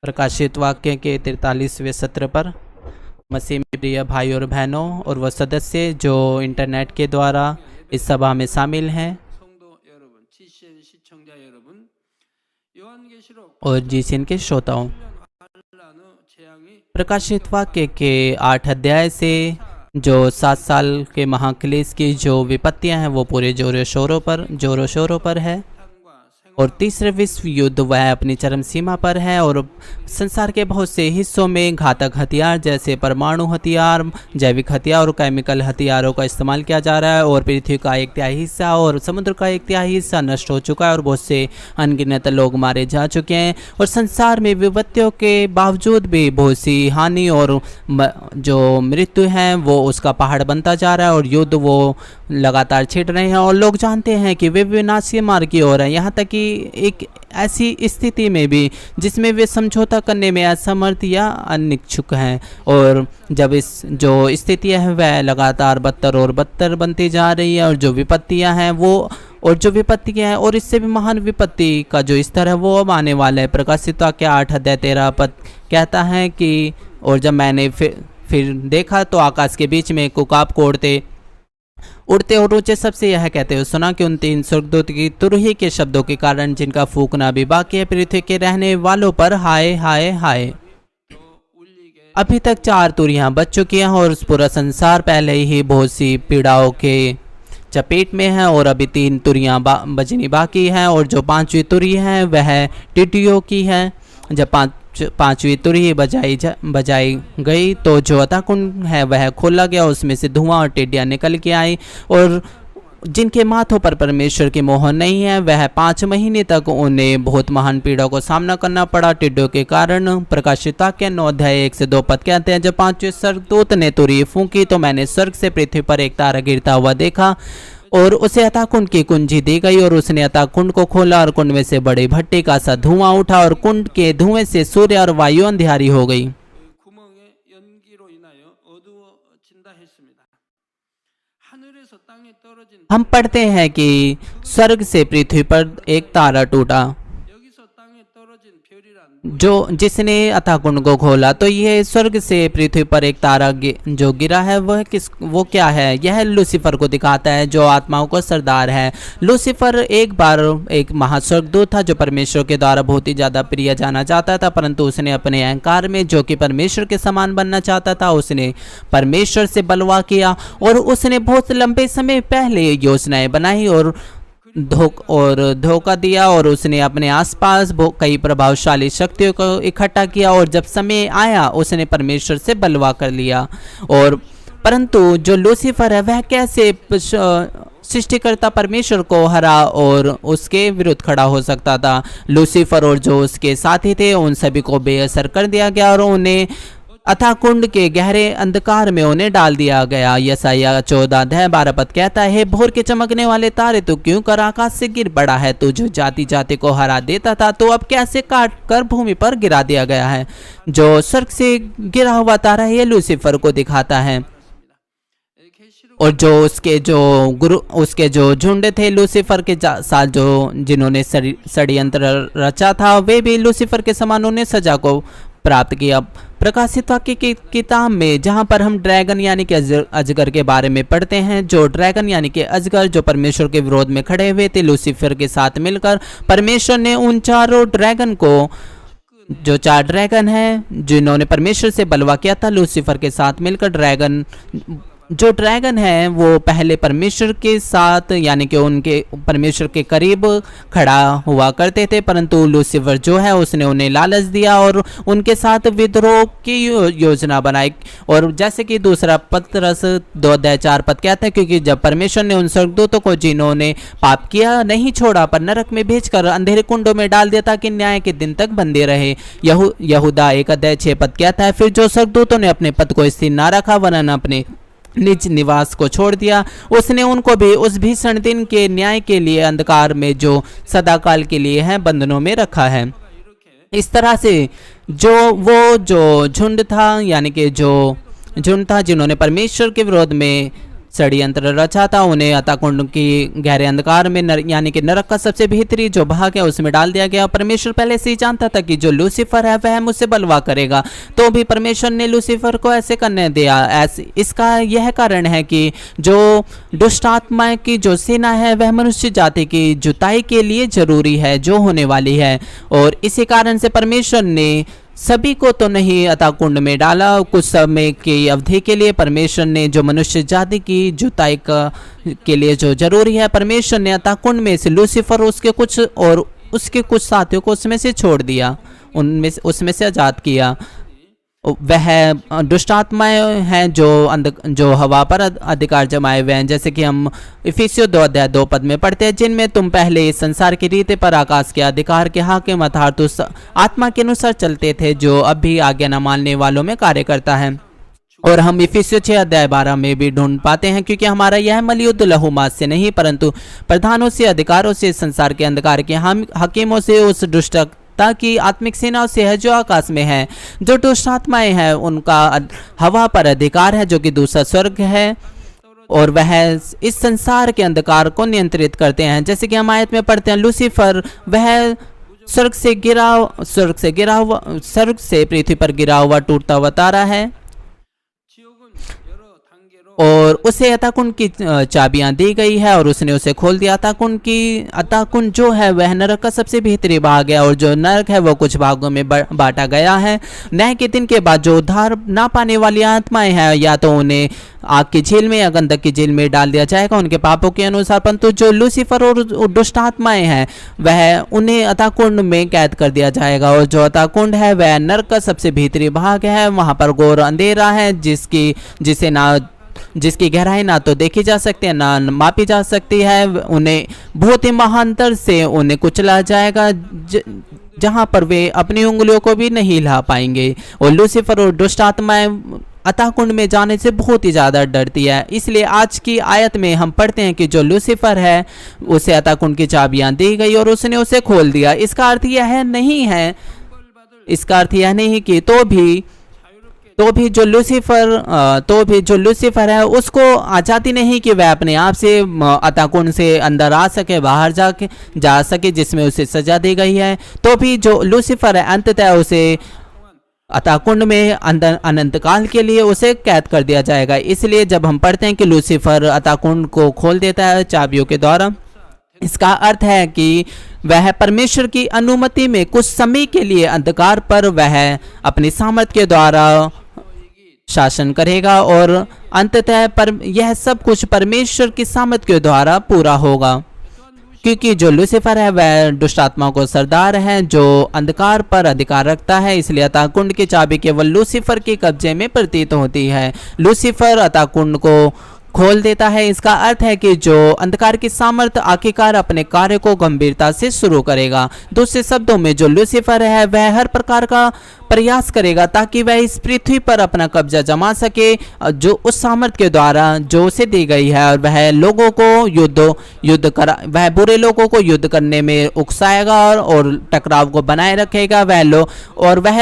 प्रकाशित वाक्य के 43वें सत्र पर मसीह में प्रिय भाई और बहनों और वह सदस्य जो इंटरनेट के द्वारा इस सभा में शामिल हैं और जीसीएन के श्रोताओं, प्रकाशित वाक्य के 8 अध्याय से जो 7 साल के महाक्लेश की जो विपत्तियां हैं वो पूरे जोरों शोरों पर है और तीसरे विश्व युद्ध वह अपनी चरम सीमा पर है और संसार के बहुत से हिस्सों में घातक हथियार जैसे परमाणु हथियार, जैविक हथियार और केमिकल हथियारों का इस्तेमाल किया जा रहा है और पृथ्वी का 1/3 हिस्सा और समुद्र का 1/3 हिस्सा नष्ट हो चुका है और बहुत से अनगिनत लोग मारे जा चुके हैं और संसार में विपत्तियों के बावजूद भी बहुत सी हानि और जो मृत्यु है वो उसका पहाड़ बनता जा रहा है और युद्ध वो लगातार छिड़ रहे हैं और लोग जानते हैं कि वे विनाशी मार्ग की ओर हैं, यहाँ तक कि एक ऐसी स्थिति में भी जिसमें वे समझौता करने में असमर्थ या अनिच्छुक हैं और जब इस जो स्थितियां हैं वह लगातार बदतर और बदतर बनती जा रही है और जो विपत्तियां हैं और इससे भी महान विपत्ति का जो स्तर है वो अब आने वाला है। प्रकाशित वाक्य 8 अध्याय 13 पद कहता है कि और जब मैंने फिर देखा तो आकाश के बीच में एक उकाब को उड़ते और ऊंचे सबसे यह कहते हुए सुना कि उन 3 स्वर्गदूत की तुरही के शब्दों के कारण जिनका फूकना अभी बाकी है, पृथ्वी के रहने वालों पर हाय हाय हाय। अभी तक 4 तुरियां बज चुकी हैं और पूरा संसार पहले ही बहुत सी पीड़ाओं के चपेट में है और अभी 3 तुरियां बजनी बाकी हैं और जो 5वीं तुरी है वह टिड्डियों की है। जब 5वीं तुरही बजाई गई तो जो अताकुंड है वह खोला गया, उसमें से धुआं और टिड्डियाँ निकल के आई और जिनके माथों पर परमेश्वर की मोहर नहीं है वह 5 महीने तक उन्हें बहुत महान पीड़ा को सामना करना पड़ा टिड्डियों के कारण। प्रकाशित वाक्य 9 अध्याय 1 से 2 पद कहते हैं, जब 5वें स्वर्गदूत ने तुरही फूंकी तो मैंने स्वर्ग से पृथ्वी पर एक तारा गिरता हुआ देखा और उसे अताकुंड की कुंजी दी गई और उसने अताकुंड को खोला और कुंड में से बड़े भट्टे का सा धुआं उठा और कुंड के धुएं से सूर्य और वायु अंधियारी हो गई। हम पढ़ते हैं कि स्वर्ग से पृथ्वी पर एक तारा टूटा जो जिसने अताकुंड को खोला। तो यह स्वर्ग से पृथ्वी पर एक तारा जो गिरा है वो क्या है? यह लूसीफर को दिखाता है जो आत्माओं का सरदार है। लूसीफर एक बार एक महास्वर्गदूत था जो परमेश्वर के द्वारा बहुत ही ज़्यादा प्रिय जाना चाहता था, परंतु उसने अपने अहंकार में जो कि परमेश्वर के समान बनना चाहता था उसने परमेश्वर से बलवा किया और उसने बहुत लंबे समय पहले योजनाएं बनाई और धोखा दिया और उसने अपने आसपास कई प्रभावशाली शक्तियों को इकट्ठा किया और जब समय आया उसने परमेश्वर से बलवा कर लिया। और परंतु जो लूसीफर है वह कैसे सृष्टिकर्ता परमेश्वर को हरा और उसके विरुद्ध खड़ा हो सकता था? लूसीफर और जो उसके साथी थे उन सभी को बेअसर कर दिया गया और उन्हें अथाकुंड के गहरे अंधकार में उन्हें डाल दिया गया। यशायाह 14 अध्याय 12 पद कहता है, भोर के चमकने वाले तारे तू क्यों कर आकाश से गिर पड़ा है? तू जो जाति जाति को हरा देता था तो अब कैसे काट कर भूमि पर गिरा दिया गया है। जो स्वर्ग से गिरा हुआ तारा है ये लूसीफर को दिखाता है और जो उसके जो झुंड थे लूसीफर के साथ जो जिन्होंने षड्यंत्र रचा था वे भी लूसीफर के समान उन्हें सजा को प्राप्त किया। प्रकाशित वाक्य की किताब में जहां पर हम ड्रैगन यानी कि अजगर के बारे में पढ़ते हैं, जो ड्रैगन यानी कि अजगर जो परमेश्वर के विरोध में खड़े हुए थे लूसीफर के साथ मिलकर, परमेश्वर ने उन चारों ड्रैगन को जो 4 ड्रैगन हैं जिन्होंने परमेश्वर से बलवा किया था लूसीफर के साथ मिलकर जो ड्रैगन है वो पहले परमेश्वर के साथ यानी कि उनके परमेश्वर के करीब खड़ा हुआ करते थे, परंतु लूसीफर जो है उसने उन्हें लालच दिया और उनके साथ विद्रोह की योजना बनाई। और जैसे कि दूसरा पतरस 2 अध्याय 4 पद कहता है, क्योंकि जब परमेश्वर ने उन स्वर्गदूतों को जिन्होंने पाप किया नहीं छोड़ा पर नरक में भेजकर अंधेरे कुंडों में डाल दिया ताकि न्याय के दिन तक बंधे रहे। यहूदा 1 अध्याय 6 पद कहता है, फिर जो स्वर्गदूतों ने अपने पद को स्थिर न रखा वरन अपने निज निवास को छोड़ दिया, उसने उनको भी उस भीषण दिन के न्याय के लिए अंधकार में जो सदाकाल के लिए है बंधनों में रखा है। इस तरह से जो झुंड था यानी कि जो झुंड था जिन्होंने परमेश्वर के विरोध में षड्यंत्र रचा था, उन्हें अतः कुंड की गहरे अंधकार में यानी कि नरक का सबसे भीतरी जो भाग है उसमें डाल दिया गया। परमेश्वर पहले से ही जानता था कि जो लूसीफर है वह मुझसे बलवा करेगा, तो भी परमेश्वर ने लूसीफर को ऐसे करने दिया। इसका यह कारण है कि जो दुष्ट आत्मा की जो सेना है वह मनुष्य जाति की जुताई के लिए जरूरी है जो होने वाली है, और इसी कारण से परमेश्वर ने सभी को तो नहीं अतः कुंड में डाला। कुछ समय की अवधि के लिए परमेश्वर ने जो मनुष्य जाति की जुताई के लिए जो जरूरी है, परमेश्वर ने अतः कुंड में से लूसीफर उसके कुछ साथियों को उसमें से छोड़ दिया, उसमें से आजाद किया। वह दुष्ट आत्माएं हैं जो हवा पर अधिकार जमाए हुए हैं, जैसे कि हम इफिसियों 2:2 में पढ़ते हैं, जिनमें तुम पहले इस संसार की रीति पर आकाश के अधिकार के हाकिम अर्थात उस आत्मा के अनुसार चलते थे जो अब भी आज्ञा न मानने वालों में कार्य करता है। और हम इफिसियों 6:12 में भी ढूंढ पाते हैं, क्योंकि हमारा यह मलयुद्ध लहू मांस से नहीं परंतु प्रधानों से, अधिकारों से, संसार के अंधकार के हकीमों से, उस दुष्ट की आत्मिक सेनाओं से है जो आकाश में है। जो दुष्ट आत्माएं हैं उनका हवा पर अधिकार है जो कि दूसरा स्वर्ग है, और वह इस संसार के अंधकार को नियंत्रित करते हैं। जैसे कि हम आयत में पढ़ते हैं, लूसीफर वह स्वर्ग से पृथ्वी पर गिरा हुआ टूटता हुआ तारा है, और उसे अतः कुंड की चाबियां दी गई है और उसने उसे खोल दिया। अतः कुंड जो है वह नरक का सबसे भीतरी भाग है, और जो नरक है वो कुछ भागों में बांटा गया है। न्याय के दिन के बाद जो उद्धार ना पाने वाली आत्माएं हैं, या तो उन्हें आग की झील में या गंधक की झील में डाल दिया जाएगा उनके पापों के अनुसार, परंतु जो लूसीफर और दुष्ट आत्माएं हैं वह उन्हें अतः कुंड में कैद कर दिया जाएगा। और जो अतः कुंड है वह नरक का सबसे भीतरी भाग है, वहां पर घोर अंधेरा है जिसकी गहराई ना तो देखी जा सकती है ना मापी जा सकती है। उन्हें बहुत ही महांतर से उन्हें कुचला जाएगा, जहां पर वे अपनी उंगलियों को भी नहीं हिला पाएंगे। और लूसीफर और दुष्ट आत्माएं अतः कुंड में जाने से बहुत ही ज्यादा डरती है। इसलिए आज की आयत में हम पढ़ते हैं कि जो लूसीफर है उसे अतः कुंड की चाबियां दी गई और उसने उसे खोल दिया। इसका अर्थ यह नहीं कि तो भी जो लूसीफर है उसको आजादी नहीं कि वह अपने आप से अतः कुंड से अंदर आ सके, बाहर जा सके जिसमें उसे सजा दी गई है। तो भी जो लूसीफर है अंततः उसे अतः कुंड में अनंत काल के लिए उसे कैद कर दिया जाएगा। इसलिए जब हम पढ़ते हैं कि लूसीफर अतः कुंड को खोल देता है चाबियों के द्वारा, इसका अर्थ है कि वह परमेश्वर की अनुमति में कुछ समय के लिए अंधकार पर वह अपनी सामर्थ्य के द्वारा शासन करेगा, और अंततः यह सब कुछ परमेश्वर की सामर्थ्य के द्वारा पूरा होगा। क्योंकि जो लूसीफर है वह दुष्ट आत्माओं को सरदार है जो अंधकार पर अधिकार रखता है, इसलिए अतः कुंड की चाबी केवल लूसीफर के कब्जे में प्रतीत होती है। लूसीफर अतः कुंड को खोल देता है। इसका अर्थ है कि जो अंधकार की सामर्थ्य आखिरकार अपने कार्य को गंभीरता से शुरू करेगा। दूसरे शब्दों में जो लूसीफर है वह हर प्रकार का प्रयास करेगा ताकि वह इस पृथ्वी पर अपना कब्जा जमा सके, जो उस सामर्थ्य के द्वारा जो उसे दी गई है, और वह बुरे लोगों को युद्ध करने में उकसाएगा और टकराव को बनाए रखेगा। वह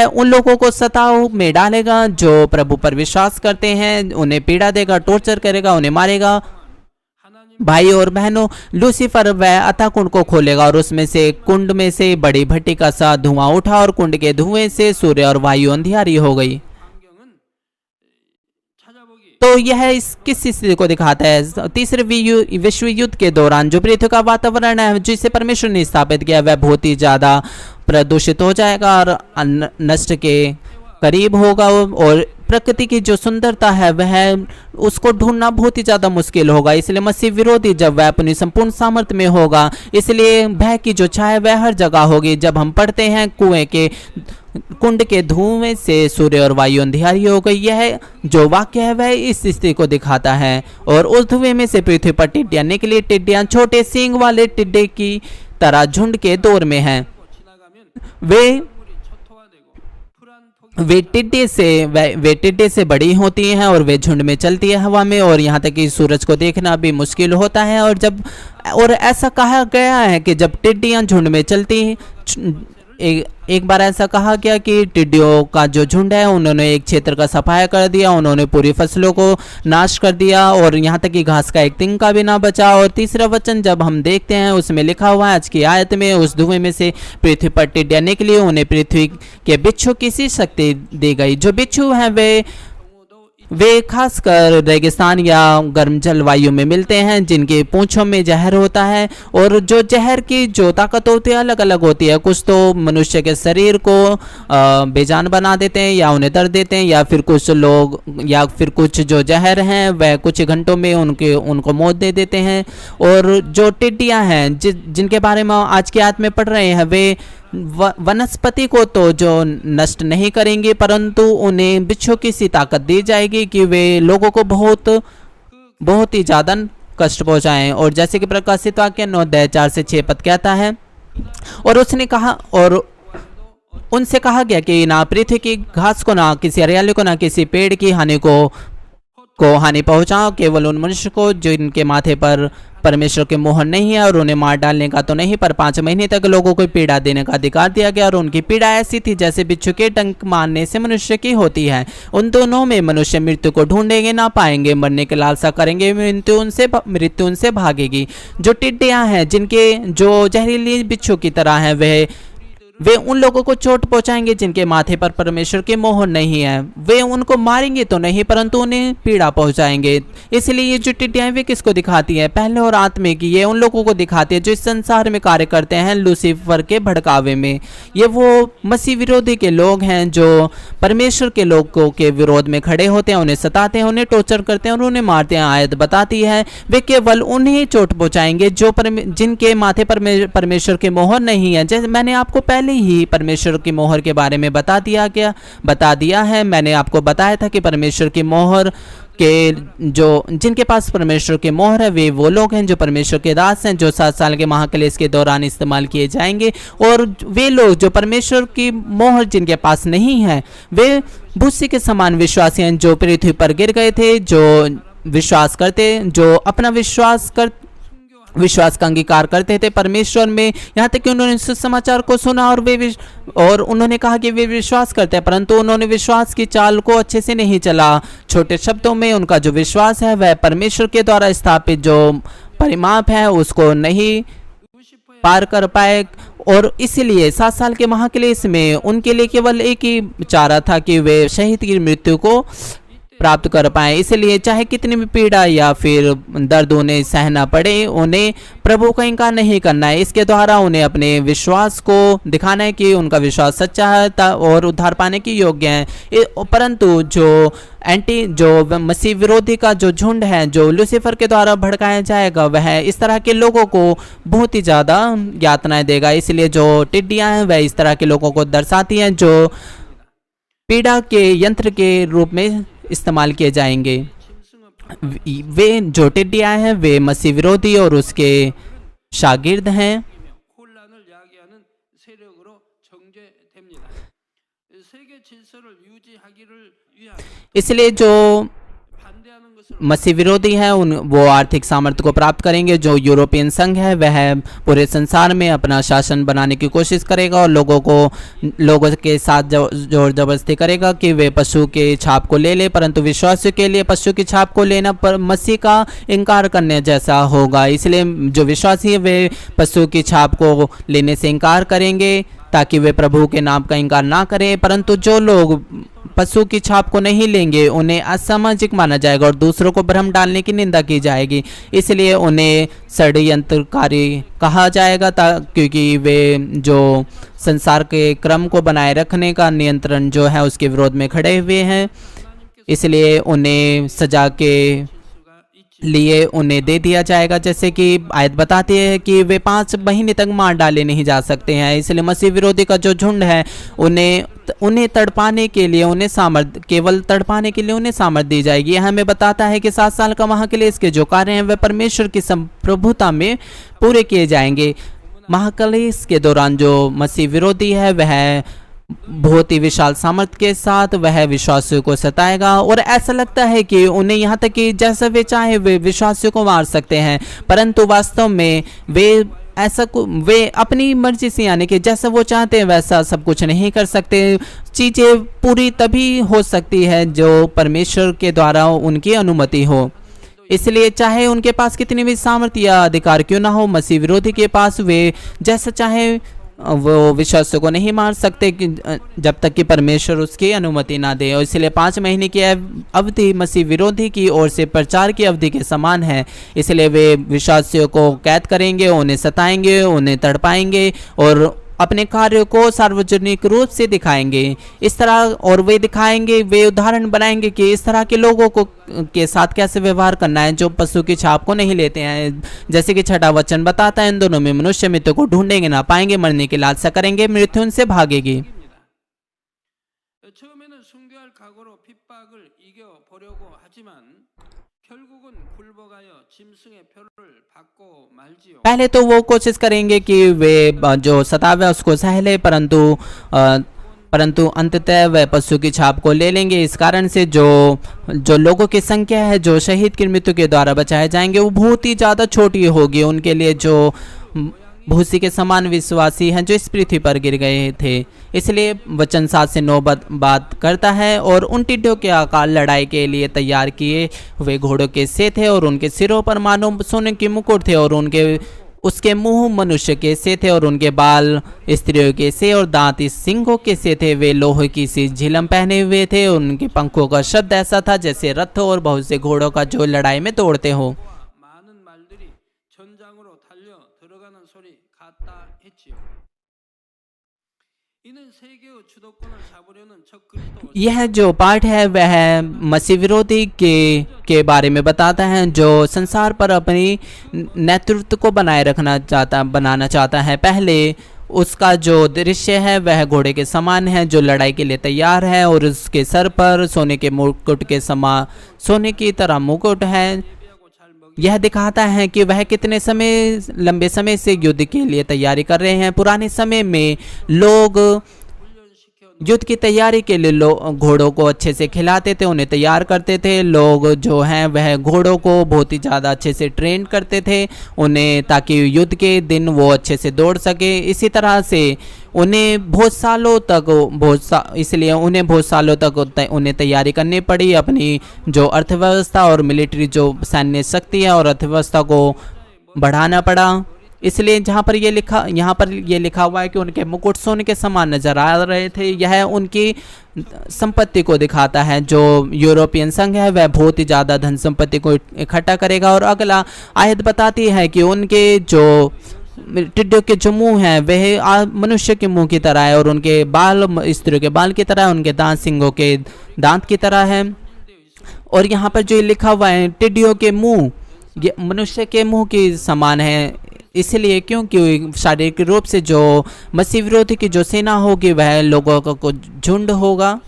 उन लोगों को सताव में डालेगा जो प्रभु पर विश्वास करते हैं, उन्हें पीड़ा देगा, टॉर्चर करेगा, उन्हें मारेगा। भाई और बहनों, लूसीफर वह अतः कुंड को खोलेगा और उसमें से कुंड में से बड़ी भट्टी का सा धुआं उठा और कुंड के धुएं से सूर्य और वायु अंधियारी हो गई। तो यह किस स्थिति को दिखाता है? तीसरे विश्व युद्ध के दौरान जो पृथ्वी का वातावरण है जिसे परमेश्वर ने स्थापित किया वह बहुत ही ज्यादा प्रदूषित हो जाएगा और नष्ट के करीब होगा, और प्रकृति की जो सुंदरता है वह उसको ढूंढना बहुत ही ज्यादा मुश्किल होगा। इसलिए मसीह विरोधी जब वह अपनी संपूर्ण सामर्थ्य में होगा, इसलिए भय की जो छाया वह हर जगह होगी। जब हम पढ़ते हैं कुंड के धुएं से सूर्य और वायु अंधियारी हो गई, यह जो वाक्य है वह इस स्थिति को दिखाता है। और उस धुएं में से पृथ्वी पर टिड्डियां निकली। टिड्डियां छोटे सींग वाले टिड्डे की तरह झुंड के दौर में हैं। वे टिड्डे से बड़ी होती हैं और वे झुंड में चलती है हवा में, और यहाँ तक कि सूरज को देखना भी मुश्किल होता है। और ऐसा कहा गया है कि जब टिड्डियां झुंड में चलती एक बार ऐसा कहा गया कि टिड्डियों का जो झुंड है उन्होंने एक क्षेत्र का सफाया कर दिया, उन्होंने पूरी फसलों को नाश कर दिया और यहाँ तक कि घास का एक तिनका भी ना बचा। और तीसरा वचन जब हम देखते हैं उसमें लिखा हुआ है आज की आयत में, उस धुएं में से पृथ्वी पर टिड्डियाँ निकली, उन्हें पृथ्वी के बिच्छू की सी शक्ति दी गई। जो बिच्छू हैं वे खासकर रेगिस्तान या गर्म जलवायु में मिलते हैं, जिनकी पूंछों में जहर होता है। और जो जहर की जो ताकत होती है अलग अलग होती है। कुछ तो मनुष्य के शरीर को बेजान बना देते हैं या उन्हें दर्द देते हैं, या फिर कुछ लोग या फिर कुछ जो जहर हैं वह कुछ घंटों में उनको मौत दे देते हैं। और जो टिड्डियाँ हैं जिनके बारे में आज की आयत में पढ़ रहे हैं, वे वनस्पति को तो जो नष्ट नहीं करेंगे, परंतु उन्हें बिच्छू की सी ताकत दी जाएगी कि वे लोगों को बहुत ही ज़्यादा कष्ट पहुंचाएं। और जैसे कि प्रकाशित वाक्य 9:4-6 पद कहता है, और उसने कहा और उनसे कहा गया कि ना पृथ्वी की घास को, ना किसी हरियाली को, ना किसी पेड़ की हानि को हानि पहुंचाओ, केवल उन मनुष्य को जिनके माथे पर परमेश्वर के मोहर नहीं है, और उन्हें मार डालने का तो नहीं पर 5 महीने तक लोगों को पीड़ा देने का अधिकार दिया गया। और उनकी पीड़ा ऐसी थी जैसे बिच्छू के डंक मारने से मनुष्य की होती है। उन दोनों में मनुष्य मृत्यु को ढूंढेंगे, ना पाएंगे, मरने की लालसा करेंगे, मृत्यु उनसे भागेगी। जो टिड्डियां हैं जिनके जो जहरीली बिच्छू की तरह हैं, वे उन लोगों को चोट पहुंचाएंगे जिनके माथे पर परमेश्वर की मोहर नहीं है। वे उनको मारेंगे तो नहीं परंतु उन्हें पीड़ा पहुंचाएंगे। इसलिए ये जो टिड्डियां वे किसको दिखाती है? पहले और आत्मिक, ये उन लोगों को दिखाती है जो इस संसार में कार्य करते हैं लूसीफर के भड़कावे में। ये वो मसीह विरोधी के लोग हैं जो परमेश्वर के लोगों के विरोध में खड़े होते हैं, उन्हें सताते हैं, उन्हें टॉर्चर करते हैं और उन्हें मारते हैं। आयत बताती है वे केवल उन्हें चोट पहुंचाएंगे जिनके माथे पर परमेश्वर की मोहर नहीं है। जैसे मैंने आपको पहले ही परमेश्वर की मोहर के बारे में बता दिया है। मैंने आपको बताया था कि परमेश्वर की मोहर के जिनके पास परमेश्वर की मोहर है वे वो लोग हैं जो परमेश्वर के दास हैं, जो 7 साल के महाक्लेश के दौरान इस्तेमाल किए जाएंगे। और वे लोग जो परमेश्वर की मोहर जिनके पास नहीं है, वे भूसी के समान विश्वासी हैं जो पृथ्वी पर गिर गए थे, जो विश्वास करते, जो अपना विश्वास का अंगीकार करते थे परमेश्वर में। यहाँ तक कि उन्होंने सुसमाचार को सुना और उन्होंने कहा कि वे विश्वास करते हैं, परंतु उन्होंने विश्वास की चाल को अच्छे से नहीं चला। छोटे शब्दों में उनका जो विश्वास है वह परमेश्वर के द्वारा स्थापित जो परिमाप है उसको नहीं पार कर पाए। और इसलिए 7 साल के महाक्लेश में उनके लिए केवल एक ही चारा था कि वे शहीद की मृत्यु को प्राप्त कर पाए। इसलिए चाहे कितनी भी पीड़ा या फिर दर्द उन्हें सहना पड़े, उन्हें प्रभु का इनकार नहीं करना है। इसके द्वारा उन्हें अपने विश्वास को दिखाना है कि उनका विश्वास सच्चा है और उद्धार पाने की योग्य है। परंतु जो मसीह विरोधी का जो झुंड है जो लूसीफर के द्वारा भड़काया जाएगा, वह इस तरह के लोगों को बहुत ही ज़्यादा यातनाएं देगा। इसलिए जो टिड्डियाँ हैं वह इस तरह के लोगों को दर्शाती हैं जो पीड़ा के यंत्र के रूप में इस्तेमाल किए जाएंगे। वे जो टिड्डियाँ हैं वे मसीह विरोधी और उसके शागिर्द हैं। इसलिए जो मसीह विरोधी है वो आर्थिक सामर्थ्य को प्राप्त करेंगे। जो यूरोपियन संघ है वह पूरे संसार में अपना शासन बनाने की कोशिश करेगा और लोगों के साथ जोर जबरदस्ती करेगा कि वे पशु के छाप को ले परंतु विश्वासियों के लिए पशु की छाप को लेना पर मसीह का इनकार करने जैसा होगा। इसलिए जो विश्वासी है वे पशु की छाप को लेने से इनकार करेंगे ताकि वे प्रभु के नाम का इनकार ना करें। परंतु जो लोग पशु की छाप को नहीं लेंगे उन्हें असामाजिक माना जाएगा और दूसरों को भ्रम डालने की निंदा की जाएगी। इसलिए उन्हें षड्यंत्रकारी कहा जाएगा क्योंकि वे जो संसार के क्रम को बनाए रखने का नियंत्रण जो है उसके विरोध में खड़े हुए हैं। इसलिए उन्हें सजा के लिए उन्हें दे दिया जाएगा। जैसे कि आयत बताती है कि वे 5 महीने तक मार डाले नहीं जा सकते हैं। इसलिए मसीह विरोधी का जो झुंड है उन्हें तड़पाने के लिए केवल तड़पाने के लिए उन्हें सामर्थ्य दी जाएगी। यह हमें बताता है कि 7 साल का महाक्लेश के जो कार्य हैं वे परमेश्वर की संप्रभुता में पूरे किए जाएंगे। महाक्लेश के दौरान जो मसीह विरोधी है वह बहुत ही विशाल सामर्थ्य के साथ वह विश्वासियों को सताएगा और ऐसा लगता है कि उन्हें यहाँ तक कि जैसा वे चाहे वे विश्वासियों को मार सकते हैं, परंतु वास्तव में वे ऐसा वे अपनी मर्जी से, यानी कि जैसा वो चाहते हैं वैसा सब कुछ नहीं कर सकते। चीज़ें पूरी तभी हो सकती है जो परमेश्वर के द्वारा उनकी अनुमति हो। इसलिए चाहे उनके पास कितनी भी सामर्थ्य या अधिकार क्यों ना हो, मसीह विरोधी के पास वे जैसा चाहे वो विश्वासियों को नहीं मार सकते कि जब तक कि परमेश्वर उसकी अनुमति ना दे। और इसलिए 5 महीने की अवधि मसीह विरोधी की ओर से प्रचार की अवधि के समान है। इसलिए वे विश्वासियों को कैद करेंगे, उन्हें सताएंगे, उन्हें तड़पाएंगे और अपने कार्यों को सार्वजनिक रूप से दिखाएंगे इस तरह, और वे दिखाएंगे, वे उदाहरण बनाएंगे कि इस तरह के लोगों को के साथ कैसे व्यवहार करना है जो पशु की छाप को नहीं लेते हैं। जैसे कि 6वां वचन बताता है, इन दोनों में मनुष्य मृत्यु को ढूंढेंगे ना पाएंगे, मरने की लालसा करेंगे, मृत्यु उनसे भागेगी। 처음에는 숭배할 각오로 핍박을 이겨보려고 하지만 결국은 굴복하여 짐승의 표를 받고 말지요. पहले तो वो कोशिश करेंगे कि वे जो सतावे उसको सह ले, परंतु अंततः वह पशु की छाप को ले लेंगे। इस कारण से जो लोगों की संख्या है जो शहीद की मृत्यु के द्वारा बचाए जाएंगे वो बहुत ही ज़्यादा छोटी होगी उनके लिए, जो भूसी के समान विश्वासी हैं जो इस पृथ्वी पर गिर गए थे। इसलिए वचन 7 से 9 बात करता है, और उन टिड्डों के आकार लड़ाई के लिए तैयार किए हुए घोड़ों के से थे, और उनके सिरों पर मानो सोने के मुकुट थे, और उसके मुंह मनुष्य के से थे, और उनके बाल स्त्रियों के से, और दांत सिंहों के से थे। वे लोहे की सी झिलम पहने हुए थे, और उनके पंखों का शब्द ऐसा था जैसे रथ और बहुत से घोड़ों का जो लड़ाई में दौड़ते हो। 많은 말들이 전장으로 달려 들어가는 소리 같다 했지요. 이는 세계의 주도권을 잡으려는 적 그리스도 यह जो पाठ है वह मसीह विरोधी के बारे में बताता है जो संसार पर अपनी नेतृत्व को बनाना चाहता है। पहले उसका जो दृश्य है वह घोड़े के समान है जो लड़ाई के लिए तैयार है, और उसके सर पर सोने के मुकुट के समान सोने की तरह मुकुट है। यह दिखाता है कि वह कितने लंबे समय से युद्ध के लिए तैयारी कर रहे हैं। पुराने समय में लोग युद्ध की तैयारी के लिए घोड़ों को अच्छे से खिलाते थे, उन्हें तैयार करते थे। लोग जो हैं वह घोड़ों को बहुत ही ज़्यादा अच्छे से ट्रेन करते थे उन्हें, ताकि युद्ध के दिन वो अच्छे से दौड़ सके। इसी तरह से उन्हें बहुत सालों तक उन्हें तैयारी करनी पड़ी। अपनी जो अर्थव्यवस्था और मिलिट्री जो सैन्य शक्ति है और अर्थव्यवस्था को बढ़ाना पड़ा। इसलिए यहाँ पर ये लिखा हुआ है कि उनके मुकुट सोने के समान नजर आ रहे थे। यह उनकी संपत्ति को दिखाता है। जो यूरोपियन संघ है वह बहुत ही ज़्यादा धन संपत्ति को इकट्ठा करेगा। और अगला आयत बताती है कि उनके जो टिड्डों के जो मुंह हैं वह मनुष्य के मुंह की तरह है, और उनके बाल स्त्रियों के बाल की तरह है, उनके दांत सिंहों के दांत की तरह है। और यहाँ पर जो लिखा हुआ है टिड्डियों के मुंह ये मनुष्य के मुंह के समान है, इसलिए क्योंकि शारीरिक रूप से जो मसीह विरोधी की जो सेना होगी वह लोगों का झुंड होगा।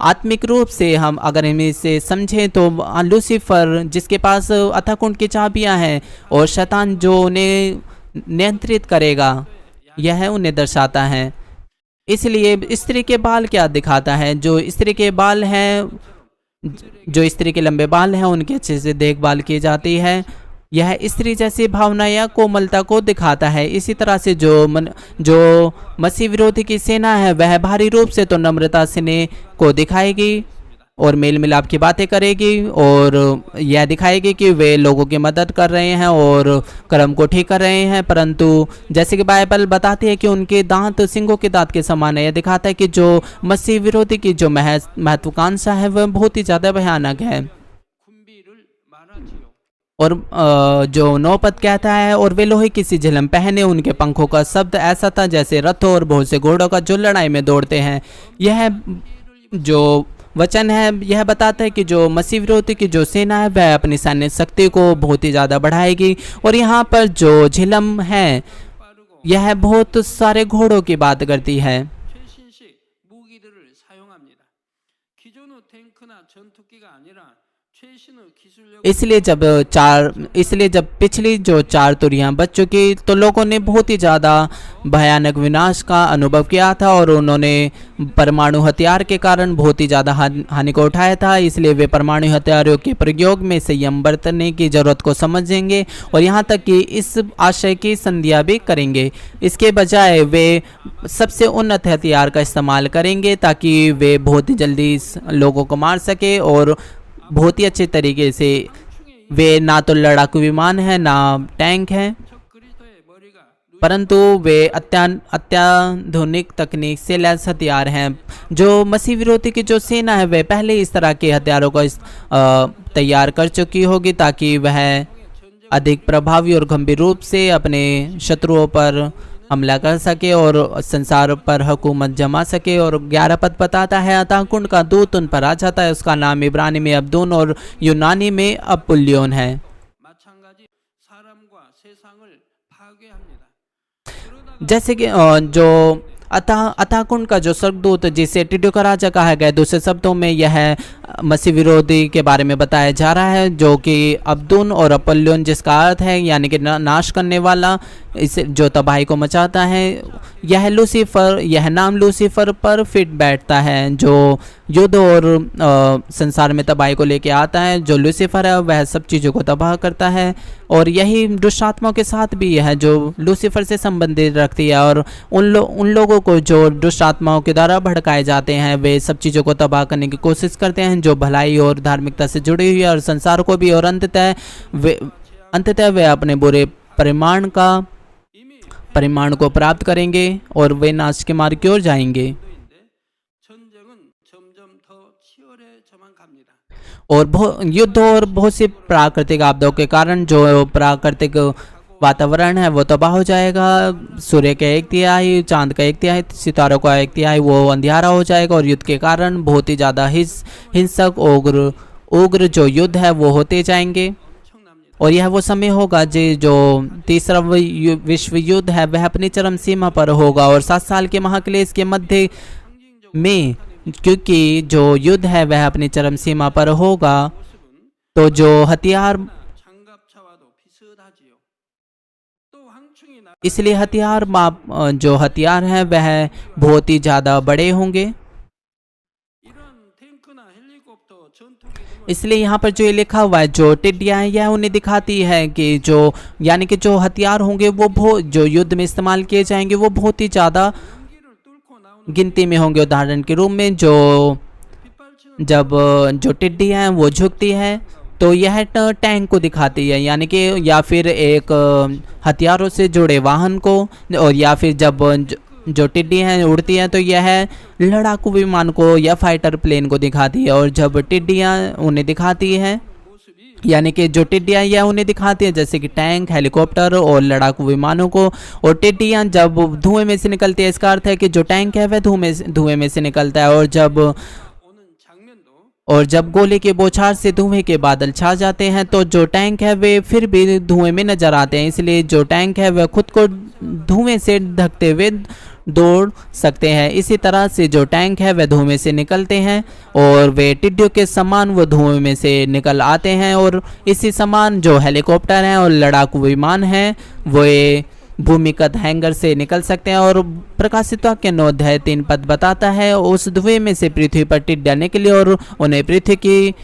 आत्मिक रूप से हम अगर हम इसे समझें तो लूसीफर जिसके पास अथाह कुंड की चाबियां हैं और शैतान जो उन्हें नियंत्रित करेगा, यह उन्हें दर्शाता है। इसलिए स्त्री के बाल क्या दिखाता है? जो स्त्री के बाल हैं, जो स्त्री के लंबे बाल हैं उनकी अच्छे से देखभाल की जाती है। यह स्त्री जैसी भावना या कोमलता को दिखाता है। इसी तरह से जो मसीह विरोधी की सेना है वह भारी रूप से तो नम्रता स्नेह को दिखाएगी और मेल मिलाप की बातें करेगी, और यह दिखाएगी कि वे लोगों की मदद कर रहे हैं और कर्म को ठीक कर रहे हैं। परंतु जैसे कि बाइबल बताती है कि उनके दांत सिंहों के दांत के समान है। यह दिखाता है कि जो मसीह विरोधी की जो महत्वाकांक्षा है वह बहुत ही ज़्यादा भयानक है। और जो 9 पद कहता है, और वे लोहे की सी झिलम पहने, उनके पंखों का शब्द ऐसा था जैसे रथों और बहुत से घोड़ों का जो लड़ाई में दौड़ते हैं। यह जो वचन है यह बताता है कि जो मसीह विरोधी की जो सेना है वह अपनी सैन्य शक्ति को बहुत ही ज़्यादा बढ़ाएगी। और यहाँ पर जो झिलम है यह बहुत सारे घोड़ों की बात करती है। 최신의 기술력 इसलिए जब पिछली जो 4 तुरियां बच चुकी तो लोगों ने बहुत ही ज़्यादा भयानक विनाश का अनुभव किया था और उन्होंने परमाणु हथियार के कारण बहुत ही ज़्यादा हानि को उठाया था। इसलिए वे परमाणु हथियारों के प्रयोग में संयम बरतने की ज़रूरत को समझेंगे और यहाँ तक कि इस आशय की संधियाँ भी करेंगे। इसके बजाय वे सबसे उन्नत हथियार का इस्तेमाल करेंगे ताकि वे बहुत ही जल्दी इस लोगों को मार सके और बहुत ही अच्छे तरीके से। वे ना तो लड़ाकू विमान है ना टैंक है, 적 그리스도의 머리가 परंतु वे अत्याधुनिक तकनीक से लैस हथियार हैं। जो मसीह विरोधी की जो सेना है वे पहले इस तरह के हथियारों को तैयार कर चुकी होगी ताकि वह अधिक प्रभावी और गंभीर रूप से अपने शत्रुओं पर हमला कर सके और संसार पर हुकूमत जमा सके। और 11 पद बताता है अतः कुंड का दूत उन पर आ जाता है। उसका नाम इब्रानी में अब्दून और यूनानी में अपुल्योन है। 마찬가지 사람과 세상을 파괴합니다. 그러다가 जैसे कि जो अतः कुंड का जो स्वर्गदूत जिसे टिड्डियों का राजा कहा गया, दूसरे शब्दों में यह मसीह विरोधी के बारे में बताया जा रहा है जो कि अब्दून और अपोल्योन जिसका अर्थ है यानी कि नाश करने वाला, इसे जो तबाही को मचाता है। यह लूसीफर, यह नाम लूसीफर पर फिट बैठता है जो युद्ध और संसार में तबाही को लेके आता है। जो लूसीफर है वह सब चीज़ों को तबाह करता है और यही दुष्ट आत्माओं के साथ भी है जो लूसीफर से संबंधित रखती है। और उन लोगों को जो दुष्ट आत्माओं के द्वारा भड़काए जाते हैं वे सब चीज़ों को तबाह करने की कोशिश करते हैं जो भलाई और धार्मिकता से जुड़ी हुई है और संसार को भी। और अंततः वे अपने बुरे परिमाण को प्राप्त करेंगे और वे नाश के मार्ग की ओर जाएंगे। 인데 전쟁은 점점 더 치열해져만 갑니다. और युद्ध और बहुत सी प्राकृतिक आपदाओं के कारण जो प्राकृतिक वातावरण है वो तबाह हो जाएगा। सूर्य का 1/3, चांद का 1/3, सितारों का 1/3 वो अंधियारा हो जाएगा और युद्ध के कारण बहुत ही ज़्यादा हिंसक उग्र जो युद्ध है वो होते जाएंगे। 엄청납니다. और यह वो समय होगा जो तीसरा विश्व युद्ध है वह अपनी चरम सीमा पर होगा और 7 साल के महाक्लेश के मध्य में, क्योंकि जो युद्ध है वह अपनी चरम सीमा पर होगा तो जो हथियार, 장갑차와도 비슷하지요. 또 황충이 나 इसलिए जो हथियार हैं वह बहुत ही ज़्यादा बड़े होंगे। 이런 탱크나 헬리콥터 전투기 등을 इसलिए यहाँ पर जो ये लिखा हुआ है जो टिड्डियाँ हैं यह उन्हें दिखाती है कि जो यानी कि जो हथियार होंगे वो जो युद्ध में इस्तेमाल किए जाएंगे वो बहुत ही ज़्यादा 연기를 뚫고 नाउ는 गिनती में होंगे। उदाहरण के रूप में 빗발치는 जब जो टिड्डियाँ हैं वो झुकती है तो यह टैंक को दिखाती है यानी कि या फिर एक हथियारों से जुड़े वाहन को। और या फिर जब जो टिड्डी हैं उड़ती हैं तो यह लड़ाकू विमान को या फाइटर प्लेन को दिखाती है। और जब टिड्डियाँ उन्हें दिखाती हैं 모습이 यानी कि जो टिड्डियाँ यह उन्हें दिखाती हैं जैसे कि टैंक, हेलीकॉप्टर और लड़ाकू विमानों को। और टिड्डियाँ जब धुएं में से निकलती है इसका अर्थ है कि जो टैंक है वह धुएं में से निकलता है। 오는 장면도 और जब गोले के बौछार से धुएं के बादल छा जाते हैं तो जो टैंक है वे फिर भी धुएं में नजर आते हैं। इसलिए जो टैंक है वह खुद को धुएं से ढकते हुए दौड़ सकते हैं। इसी तरह से जो टैंक है वह धुएं से निकलते हैं और वे टिड्डियों के समान वो धुएं में से निकल आते हैं। और इसी समान जो हेलीकॉप्टर हैं और लड़ाकू विमान हैं वे भूमिगत हैंगर से निकल सकते हैं। और प्रकाशित वाक्य 9 अध्याय 3 पद बताता है उस धुएं में से पृथ्वी पर टिड्डियाँ निकली और उन्हें पृथ्वी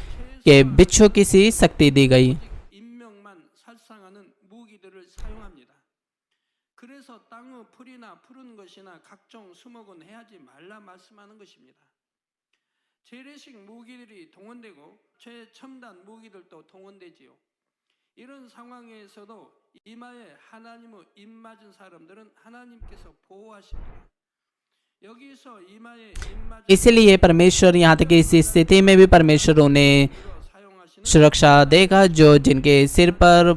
के बिच्छू की सी शक्ति दी गई। 인명만 살상하는 무기들을 사용합니다. 그래서 땅의 풀이나 푸른 것이나 각종 수목은 해하지 말라 말씀하는 것입니다. 재래식 무기들이 동원되고 최첨단 무기들도 동원되지요. 이런 상황에서도 이마에 하나님의 입 맞은 사람들은 하나님께서 보호하십니다. 여기서 이마에 입 맞은 इसलिए परमेश्वर यहाँ तक कि इस स्थिति में भी परमेश्वर उन्हें 사용하시는 सुरक्षा देगा जो जिनके सिर पर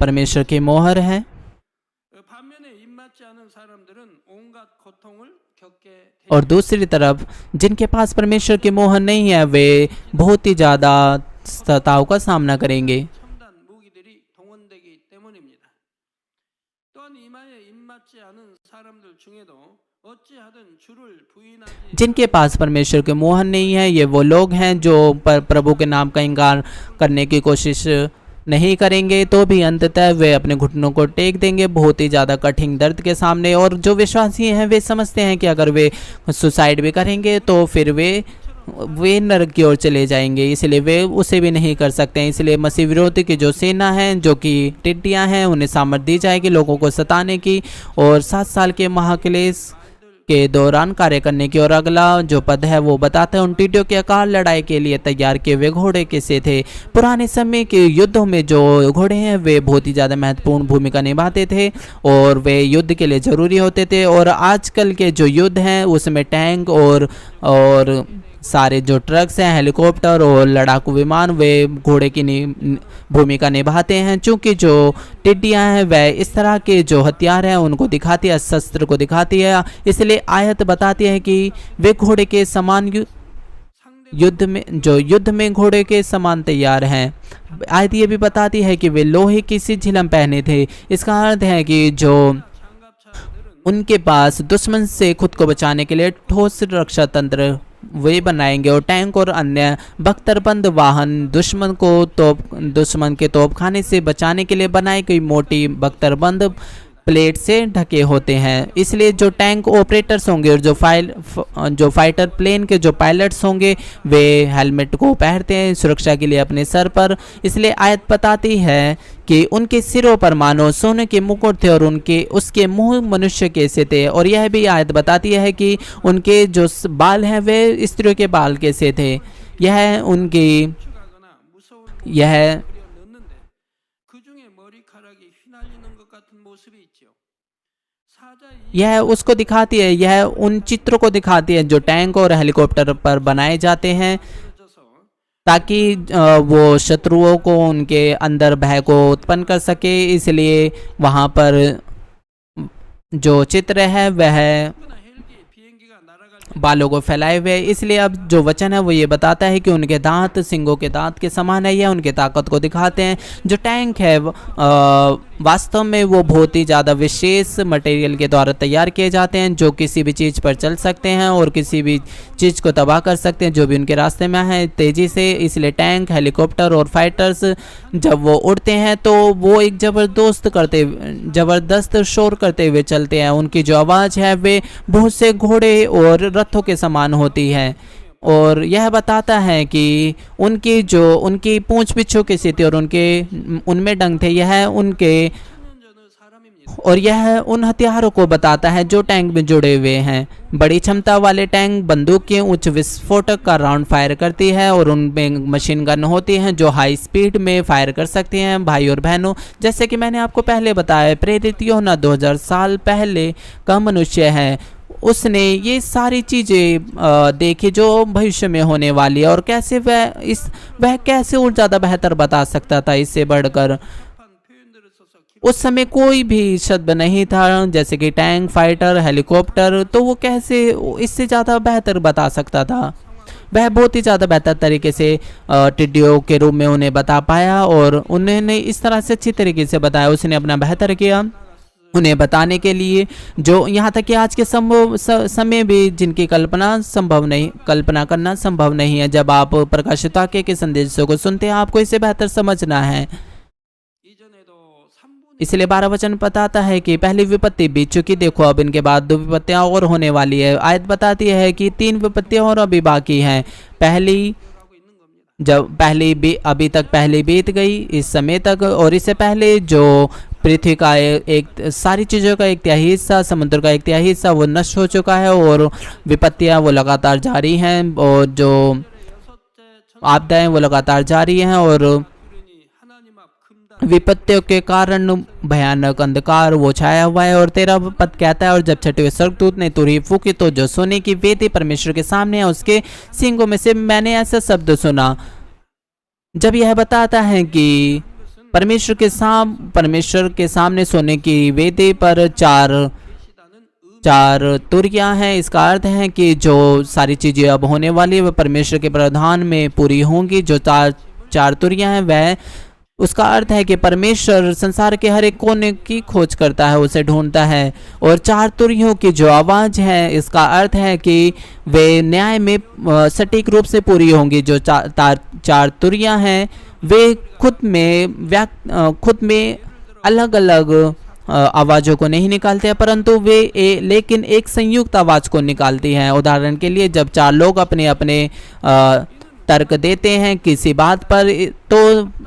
परमेश्वर की मोहर है। 반면에 입 맞지 않은 사람들은 온갖 고통을 겪게 और दूसरी तरफ जिनके पास परमेश्वर की मोहर नहीं है वे बहुत ही ज़्यादा सताव का सामना करेंगे। 첨단 무기들이 동원되기 때문입니다. 또한 이마에 입 맞지 않은 사람들 중에도 어찌하든 주를 부인하지 जिनके पास परमेश्वर के मोहन नहीं है, ये वो लोग हैं जो प्रभु के नाम का इंकार करने की कोशिश नहीं करेंगे, तो भी अंततः वे अपने घुटनों को टेक देंगे बहुत ही ज़्यादा कठिन दर्द के सामने। और जो विश्वासी हैं वे समझते हैं कि अगर वे सुसाइड भी करेंगे तो फिर वे नरक की ओर चले जाएंगे, इसलिए वे उसे भी नहीं कर सकते हैं। इसलिए मसीह विरोधी की जो सेना है, जो कि टिड्डियाँ हैं, उन्हें सामर्थ दी जाएगी लोगों को सताने की और 7 साल के महाक्लेश के दौरान कार्य करने की। और अगला जो पद है वो बताता है, उन टिड्डियों के आकार लड़ाई के लिए तैयार किए हुए घोड़े कैसे थे। पुराने समय के युद्धों में जो घोड़े हैं वे बहुत ही ज़्यादा महत्वपूर्ण भूमिका निभाते थे और वे युद्ध के लिए ज़रूरी होते थे। और आजकल के जो युद्ध हैं उसमें टैंक और सारे जो ट्रक्स हैं, हेलीकॉप्टर और लड़ाकू विमान, वे घोड़े की भूमिका निभाते हैं। चूँकि जो टिड्डियाँ हैं वह इस तरह के जो हथियार हैं उनको दिखाती है, शस्त्र को दिखाती है, इसलिए आयत बताती है कि वे घोड़े के समान युद्ध में घोड़े के समान तैयार हैं। आयत ये भी बताती है कि वे लोहे की सी झिलम पहने थे। इसका अर्थ है कि जो उनके पास दुश्मन से खुद को बचाने के लिए ठोस रक्षा तंत्र वे बनाएंगे। और टैंक और अन्य बख्तरबंद वाहन दुश्मन के तोपखाने से बचाने के लिए बनाई गई मोटी बख्तरबंद प्लेट से ढके होते हैं। इसलिए जो टैंक ऑपरेटर्स होंगे और जो फाइटर प्लेन के जो पायलट्स होंगे वे हेलमेट को पहनते हैं सुरक्षा के लिए अपने सर पर। इसलिए आयत बताती है कि उनके सिरों पर मानो सोने के मुकुट थे और उसके मुंह मनुष्य कैसे थे। और यह भी आयत बताती है कि उनके जो बाल हैं वे स्त्रियों के बाल कैसे थे। यह 추가하거나 무서운 यह 넣는데 그 중에 머리카락이 휘날리는 것 같은 모습이 있죠. 사자 यह उसको दिखाती है, यह उन चित्रों को दिखाती है जो टैंक और हेलीकॉप्टर पर बनाए जाते हैं 이어져서 ताकि वो शत्रुओं को उनके अंदर भय को उत्पन्न कर सके। इसलिए वहाँ पर जो चित्र है वह 누구나 헬기 비행기가 날아갈 때 बालों को फैलाए हुए। इसलिए अब जो वचन है वो ये बताता है कि उनके दांत सिंगों के दांत के समान है, यह उनके ताकत को दिखाते हैं। जो टैंक है वास्तव में वो बहुत ही ज़्यादा विशेष मटेरियल के द्वारा तैयार किए जाते हैं जो किसी भी चीज़ पर चल सकते हैं और किसी भी चीज़ को तबाह कर सकते हैं जो भी उनके रास्ते में है तेज़ी से। इसलिए टैंक, हेलीकॉप्टर और फाइटर्स जब वो उड़ते हैं तो वो एक ज़बरदस्त शोर करते हुए चलते हैं। उनकी जो आवाज़ है वे बहुत से घोड़े और रथों के समान होती है। और यह बताता है कि उनकी पूंछ बिच्छू कैसी थी और उनमें डंक थे। और यह उन हथियारों को बताता है जो टैंक में जुड़े हुए हैं। बड़ी क्षमता वाले टैंक बंदूक के उच्च विस्फोटक का राउंड फायर करती है और उनमें मशीन गन होती हैं जो हाई स्पीड में फायर कर सकती हैं। भाई और बहनों, जैसे कि मैंने आपको पहले बताया, प्रेरित यूहन्ना 2000 साल पहले का मनुष्य है। उसने ये सारी चीज़ें देखी जो भविष्य में होने वाली है और कैसे वह कैसे और ज़्यादा बेहतर बता सकता था इससे बढ़कर। 표현들을 써서 उस समय कोई भी शब्द नहीं था जैसे कि टैंक, फाइटर, हेलीकॉप्टर, तो वो कैसे इससे ज़्यादा बेहतर बता सकता था। वह बहुत ही ज़्यादा बेहतर तरीके से टिड्डियों के रूप में उन्हें बता पाया और उन्होंने इस तरह से अच्छी तरीके से बताया। उसने अपना बेहतर किया उन्हें बताने के लिए, जो यहाँ तक कि आज के समय भी जिनकी कल्पना करना संभव नहीं है। जब आप प्रकाशित वाक्य के संदेशों को सुनते हैं आपको इसे बेहतर समझना है। 이전에도 3분의 इसलिए 12 वचन बताता है कि पहली विपत्ति बीत चुकी, देखो अब इनके बाद 2 विपत्तियां और होने वाली है। आयत बताती है कि 3 विपत्तियां और अभी बाकी हैं। अभी तक पहली बीत गई इस समय तक, और इससे पहले जो पृथ्वी का एक सारी चीज़ों का 1/3 हिस्सा, समुद्र का 1/3 हिस्सा वो नष्ट हो चुका है और विपत्तियां वो लगातार जारी हैं और जो आपदाएं वो लगातार जारी हैं और 불운이 하나님 앞 금단 विपत्तियों के कारण भयानक अंधकार वो छाया हुआ है। और 13 पद कहता है, और जब छठे स्वर्गदूत ने तुरही फूकी तो जो सोने की वेदी परमेश्वर के सामने है उसके सींगों में से मैंने ऐसा शब्द सुना। जब यह बताता है कि परमेश्वर के सामने सोने की वेदी पर चार तुरियां हैं, इसका अर्थ है कि जो सारी चीज़ें अब होने वाली है वह परमेश्वर के प्रावधान में पूरी होंगी। जो चार तुरियां हैं वह उसका अर्थ है कि परमेश्वर संसार के हर एक कोने की खोज करता है, उसे ढूंढता है। और चार तुरियों की जो आवाज़ है, इसका अर्थ है कि वे न्याय में सटीक रूप से पूरी होंगी। जो चार तुरियां हैं वे खुद में अलग अलग आवाज़ों को नहीं निकालते हैं, परंतु वे लेकिन एक संयुक्त आवाज़ को निकालती हैं। उदाहरण के लिए जब चार लोग अपने अपने तर्क देते हैं किसी बात पर, तो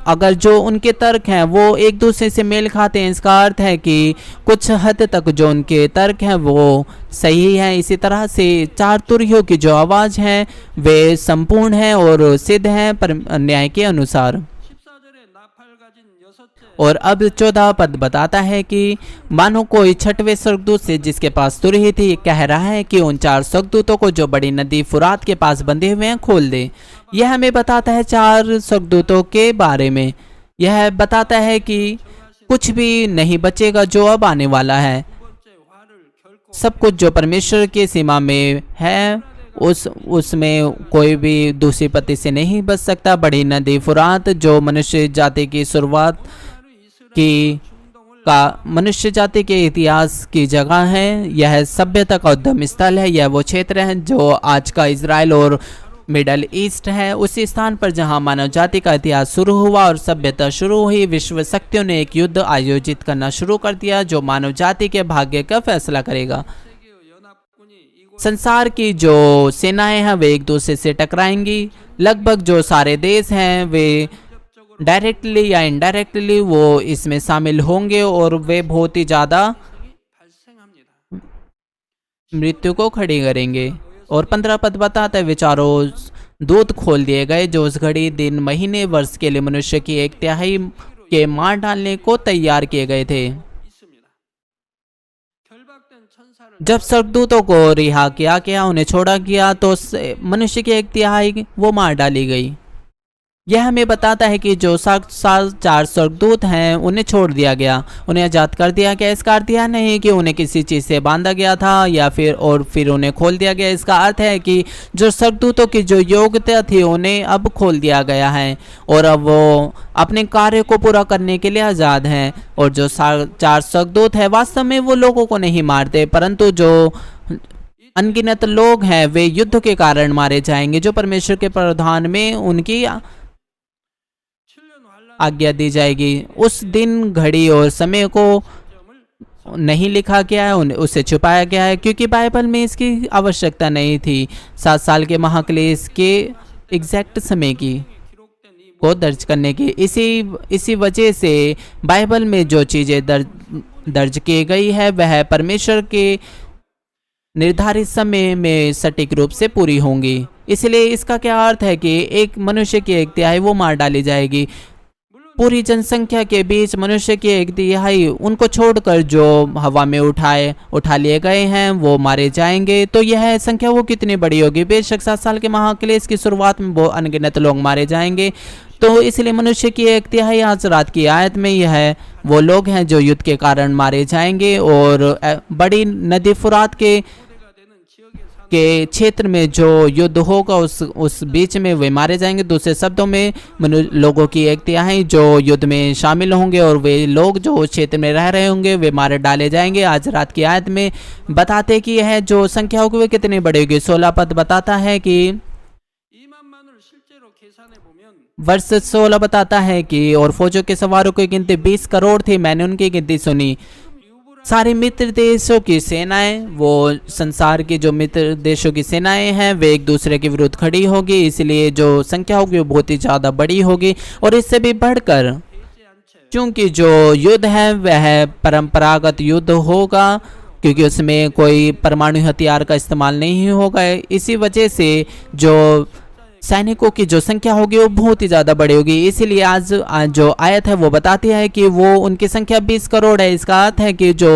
अगर जो उनके तर्क हैं वो एक दूसरे से मेल खाते हैं, इसका अर्थ है कि कुछ हद तक जो उनके तर्क हैं वो सही है। इसी तरह से चार तुरियों की जो आवाज़ है वे संपूर्ण है और सिद्ध है न्याय के अनुसार। 14절에 나팔 가진 여섯째 और अब 14 पद बताता है कि मानो कोई छठवें स्वर्गदूत से जिसके पास तुरही थी कह रहा है कि उन चार स्वर्गदूतों को जो बड़ी नदी फुरात के पास बंधे हुए हैं खोल दे। यह हमें बताता है चार स्वर्गदूतों के बारे में। यह बताता है कि कुछ भी नहीं बचेगा जो अब आने वाला है। 번째 화를 결코 सब कुछ जो परमेश्वर की सीमा में है उसमें कोई भी दूसरी पत्ती से नहीं बच सकता। बड़ी नदी फुरात जो मनुष्य जाति की शुरुआत की मनुष्य जाति के इतिहास की जगह है। यह सभ्यता का उद्गम स्थल है। यह वो क्षेत्र है जो आज का इजराइल और मिडल ईस्ट है। उसी स्थान पर जहां मानव जाति का इतिहास शुरू हुआ और सभ्यता शुरू हुई, विश्व शक्तियों ने एक युद्ध आयोजित करना शुरू कर दिया जो मानव जाति के भाग्य का फैसला करेगा। 세계 연합군이 이곳 संसार की जो सेनाएं हैं वे एक दूसरे से टकराएंगी। लगभग जो सारे देश हैं वे डायरेक्टली या इनडायरेक्टली वो इसमें शामिल होंगे और वे बहुत ही ज़्यादा 발생합니다. मृत्यु को खड़ी करेंगे। और 15 पद बताता है विचारों दूत खोल दिए गए जो उस घड़ी दिन महीने वर्ष के लिए मनुष्य की 1/3 के मार डालने को तैयार किए गए थे। 있습니다. 결박된 천사를 जब स्वर्गदूतों को रिहा किया गया, उन्हें छोड़ा गया, तो मनुष्य की 1/3 वो मार डाली गई। यह हमें बताता है कि जो चार स्वर्गदूत हैं उन्हें छोड़ दिया गया, उन्हें आज़ाद कर दिया गया। इसका अर्थ यह नहीं कि उन्हें किसी चीज़ से बांधा गया था या फिर उन्हें खोल दिया गया। इसका अर्थ है कि जो स्वर्गदूतों की जो योग्यता थी उन्हें अब खोल दिया गया है और अब वो अपने कार्य को पूरा करने के लिए आज़ाद हैं। और जो चार स्वर्गदूत हैं वास्तव में वो लोगों को नहीं मारते, परंतु जो अनगिनत लोग हैं वे युद्ध के कारण मारे जाएंगे जो परमेश्वर के प्रावधान में उनकी 7년 환란 आज्ञा दी जाएगी। उस दिन घड़ी और समय को नहीं लिखा गया है, उसे छुपाया गया है क्योंकि बाइबल में इसकी आवश्यकता नहीं थी। 7 साल के महाक्लेश के एग्जैक्ट समय की 기록된 이 को दर्ज करने की इसी वजह से बाइबल में जो चीज़ें दर्ज की गई है वह परमेश्वर के निर्धारित समय में सटीक रूप से पूरी होंगी। इसलिए इसका क्या अर्थ है कि एक मनुष्य की 1/3 वो मार डाली जाएगी। पूरी जनसंख्या के बीच मनुष्य की 1/3 उनको छोड़कर जो हवा में उठा लिए गए हैं वो मारे जाएंगे। तो यह संख्या वो कितनी बड़ी होगी। बेशक 7 साल के महाक्लेश की शुरुआत में वो अनगिनत लोग मारे जाएंगे। तो इसलिए मनुष्य की 1/3 आज रात की आयत में यह वो लोग हैं जो युद्ध के कारण मारे जाएंगे और बड़ी नदी फुरात के क्षेत्र में जो युद्ध होगा उस बीच में वे मारे जाएंगे। दूसरे शब्दों में लोगों की 1/3 जो युद्ध में शामिल होंगे और वे लोग जो उस क्षेत्र में रह रहे होंगे वे मारे डाले जाएंगे। आज रात की आयत में बताते कि यह जो संख्या होगी वे कितनी बढ़ेगी। 16 पद बताता है कि 2만만을 실제로 계산해 보면 वर्ष 16 बताता है कि और फौजों के सवारों की गिनती 20 करोड़ थी। मैंने उनकी गिनती सुनी। सारे मित्र देशों की सेनाएं, वो संसार की जो मित्र देशों की सेनाएं हैं वे एक दूसरे के विरुद्ध खड़ी होगी। इसलिए जो संख्या होगी वो बहुत ही ज़्यादा बड़ी होगी और इससे भी बढ़कर क्योंकि जो युद्ध है वह परंपरागत युद्ध होगा क्योंकि उसमें कोई परमाणु हथियार का इस्तेमाल नहीं होगा। इसी वजह से जो सैनिकों की जो संख्या होगी वो बहुत ही ज़्यादा बड़ी होगी। इसीलिए आज जो आयत है वो बताती है कि वो उनकी संख्या 20 करोड़ है। इसका अर्थ है कि जो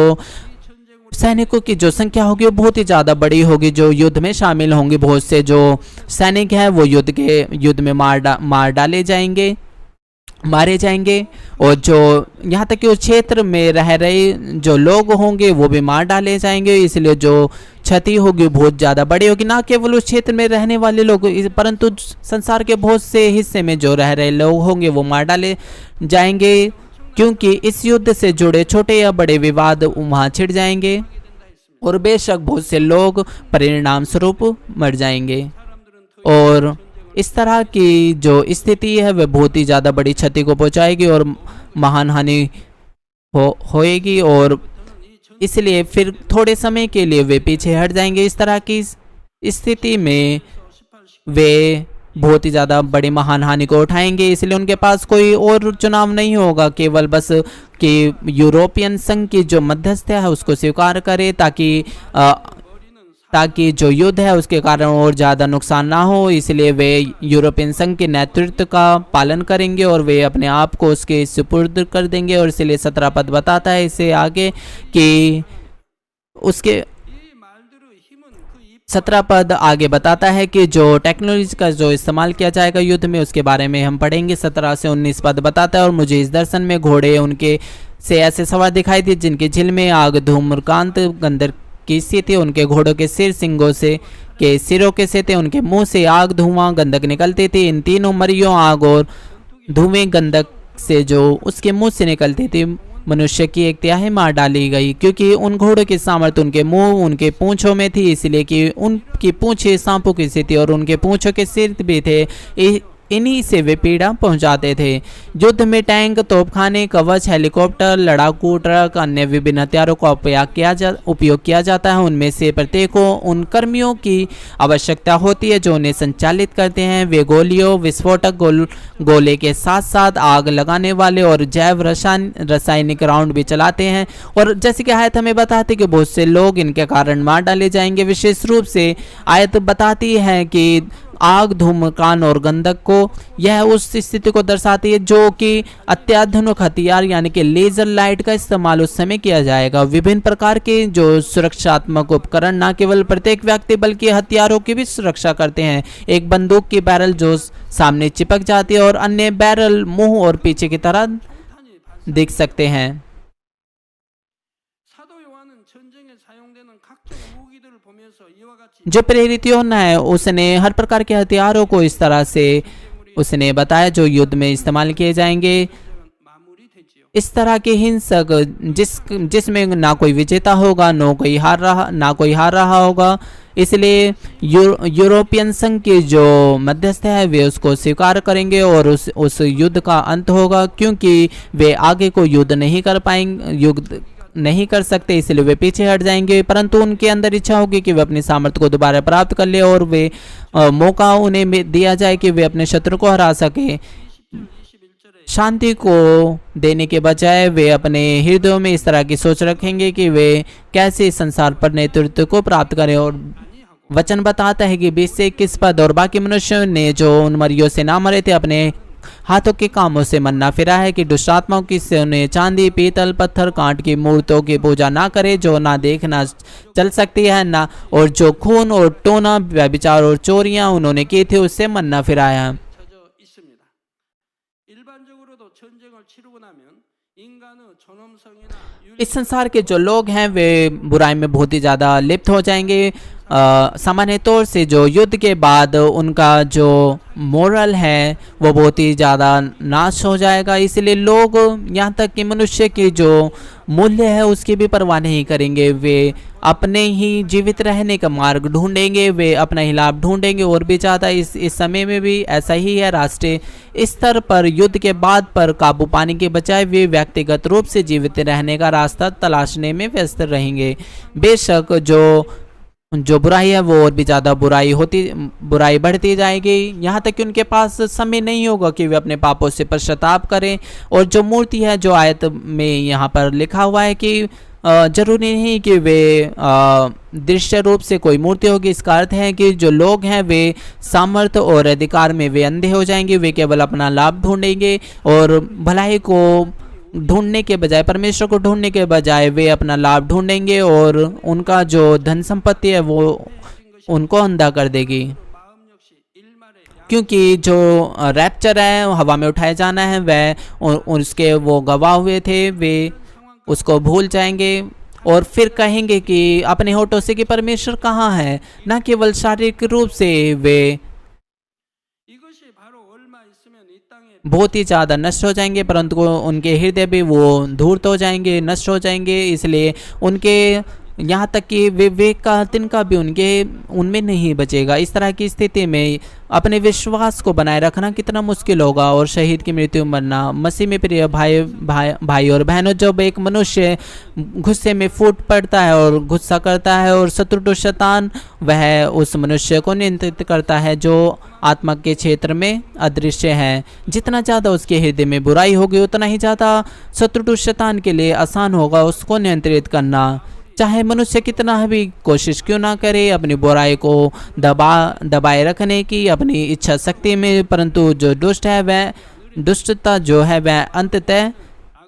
सैनिकों की जो संख्या होगी वो बहुत ही ज़्यादा बड़ी होगी जो युद्ध में शामिल होंगे। बहुत से जो सैनिक हैं वो युद्ध में मार डाले जाएंगे। मारे जाएंगे, और जो यहाँ तक कि उस क्षेत्र में रह रहे जो लोग होंगे वो भी मार डाले जाएंगे। इसलिए जो क्षति होगी बहुत ज़्यादा बड़ी होगी, ना केवल उस क्षेत्र में रहने वाले लोग परंतु संसार के बहुत से हिस्से में जो रह रहे लोग होंगे वो मार डाले जाएंगे, क्योंकि इस युद्ध से जुड़े छोटे या बड़े विवाद वहाँ छिड़ जाएंगे और बेशक बहुत से लोग परिणाम स्वरूप मर जाएंगे। और इस तरह की जो स्थिति है वह बहुत ही ज़्यादा बड़ी क्षति को पहुंचाएगी और महान हानि होएगी, और इसलिए फिर थोड़े समय के लिए वे पीछे हट जाएंगे। इस तरह की स्थिति में वे बहुत ही ज़्यादा बड़ी महान हानि को उठाएंगे। इसलिए उनके पास कोई और चुनाव नहीं होगा, केवल बस कि यूरोपियन संघ की जो मध्यस्थता है उसको स्वीकार करे, ताकि जो युद्ध है उसके कारण और ज़्यादा नुकसान ना हो। इसलिए वे यूरोपियन संघ के नेतृत्व का पालन करेंगे और वे अपने आप को उसके सुपुर्द कर देंगे। और इसलिए 17 पद बताता है इससे आगे कि उसके 17 पद आगे बताता है कि जो टेक्नोलॉजी का जो इस्तेमाल किया जाएगा युद्ध में उसके बारे में हम पढ़ेंगे। 17 से 19 पद बताता है, और मुझे इस दर्शन में घोड़े उनके से ऐसे सवार दिखाई दिए जिनके झिल में आग धूम्रकांत गंधक की सी थी। उनके घोड़ों के सिर सिंगों से के सिरों के से थे, उनके मुंह से आग धुआं गंधक निकलती थी। इन तीनों मरियों आग और धुएं गंधक से जो उसके मुंह से निकलती थी मनुष्य की 1/3 मार डाली गई, क्योंकि उन घोड़ों की सामर्थ्य उनके मुंह उनके पूंछों में थी, इसलिए कि उनकी पूंछें सांपों की सी थी और उनके पूंछों के सिर भी थे, इन्हीं से वे पीड़ा पहुंचाते थे। युद्ध में टैंक, तोपखाने, कवच, हेलीकॉप्टर, लड़ाकू ट्रक, अन्य विभिन्न हथियारों का उपयोग किया जाता है। उनमें से प्रत्येक को उन कर्मियों की आवश्यकता होती है जो उन्हें संचालित करते हैं। वे गोलियों, विस्फोटक गोले के साथ साथ आग लगाने वाले और जैव रासायनिक राउंड भी चलाते हैं। और जैसे कि आयत हमें बताती है कि बहुत से लोग इनके कारण मार डाले जाएंगे। विशेष रूप से आयत बताती है कि आग, धूम्रकांत और गंधक को, यह उस स्थिति को दर्शाती है जो कि अत्याधुनिक हथियार यानी कि लेजर लाइट का इस्तेमाल उस समय किया जाएगा। विभिन्न प्रकार के जो सुरक्षात्मक उपकरण न केवल प्रत्येक व्यक्ति बल्कि हथियारों की भी सुरक्षा करते हैं। एक बंदूक की बैरल जो सामने चिपक जाती है और अन्य बैरल मुंह और पीछे की तरह दिख सकते हैं। जो प्रेरित यूहन्ना है उसने हर प्रकार के हथियारों को इस तरह से उसने बताया जो युद्ध में इस्तेमाल किए जाएंगे। इस तरह के हिंसक जिसमें ना कोई विजेता होगा, ना कोई हार रहा होगा। इसलिए यूरोपियन संघ की जो मध्यस्थ है वे उसको स्वीकार करेंगे और उस युद्ध का अंत होगा, क्योंकि वे आगे को युद्ध नहीं कर सकते, इसलिए वे पीछे हट जाएंगे। परंतु उनके अंदर इच्छा होगी कि वे अपनी सामर्थ्य को दोबारा प्राप्त कर ले और वे मौका उन्हें दिया जाए कि वे अपने शत्रु को हरा सके। शांति को देने के बजाय वे अपने हृदयों में इस तरह की सोच रखेंगे कि वे कैसे इस संसार पर नेतृत्व को प्राप्त करें। और वचन बताता है कि 20 से 21 पद, और बाकी मनुष्यों ने जो उन मरियों से ना मरे थे अपने हाथों के कामों से मन ना फिरा है कि दुष्टात्माओं की सोने, चांदी, पीतल, पत्थर, कांट की मूर्तों की पूजा ना करे जो ना देख ना चल सकती है ना, और जो खून और टोना, व्यभिचार और चोरियां उन्होंने की थी उससे मन ना फिराया। इस संसार के जो लोग हैं वे बुराई में बहुत ही ज़्यादा लिप्त हो जाएंगे। सामान्य तौर से जो युद्ध के बाद उनका जो मोरल है वो बहुत ही ज़्यादा नाश हो जाएगा। इसलिए लोग यहाँ तक कि मनुष्य की जो मूल्य है उसकी भी परवाह नहीं करेंगे। वे अपने ही जीवित रहने का मार्ग ढूंढेंगे, वे अपना ही लाभ ढूंढेंगे। और भी ज़्यादा इस समय में भी ऐसा ही है। राष्ट्रीय स्तर पर युद्ध के बाद पर काबू पाने के बजाय वे व्यक्तिगत रूप से जीवित रहने का रास्ता तलाशने में व्यस्त रहेंगे। बेशक जो बुराई है वो और भी ज़्यादा बुराई बढ़ती जाएगी, यहाँ तक कि उनके पास समय नहीं होगा कि वे अपने पापों से पश्चाताप करें। और जो मूर्ति है जो आयत में यहाँ पर लिखा हुआ है कि जरूरी नहीं कि वे दृश्य रूप से कोई मूर्ति होगी। इसका अर्थ है कि जो लोग हैं वे सामर्थ्य और अधिकार में वे अंधे हो जाएंगे। वे केवल अपना लाभ ढूंढेंगे और भलाई को ढूंढने के बजाय, परमेश्वर को ढूंढने के बजाय वे अपना लाभ ढूंढेंगे और उनका जो धन संपत्ति है वो उनको अंधा कर देगी। क्योंकि जो रैप्चर है, हवा में उठाया जाना है, वह उसके वो गवाह हुए थे, वे उसको भूल जाएंगे और फिर कहेंगे कि अपने होठों से कि परमेश्वर कहाँ है। न केवल शारीरिक रूप से वे 이것이 바로 얼마 있으면 이 땅에 बहुत ही ज़्यादा नष्ट हो जाएंगे, परंतु उनके हृदय भी वो धूर्त हो जाएंगे, नष्ट हो जाएंगे। इसलिए उनके यहाँ तक कि विवेक का तिनका भी उनमें नहीं बचेगा। इस तरह की स्थिति में अपने विश्वास को बनाए रखना कितना मुश्किल होगा और शहीद की मृत्यु मरना। मसीह में प्रिय भाई और बहनों, जब एक मनुष्य गुस्से में फूट पड़ता है और गुस्सा करता है और शत्रु शैतान वह उस मनुष्य को नियंत्रित करता है जो आत्मा के क्षेत्र में अदृश्य है। जितना ज़्यादा उसके हृदय में बुराई होगी उतना ही ज़्यादा शत्रु शैतान के लिए आसान होगा उसको नियंत्रित करना। चाहे मनुष्य कितना भी कोशिश क्यों ना करे अपनी बुराई को दबाए रखने की अपनी इच्छा शक्ति में, परंतु जो दुष्ट है वह दुष्टता जो है वह अंततः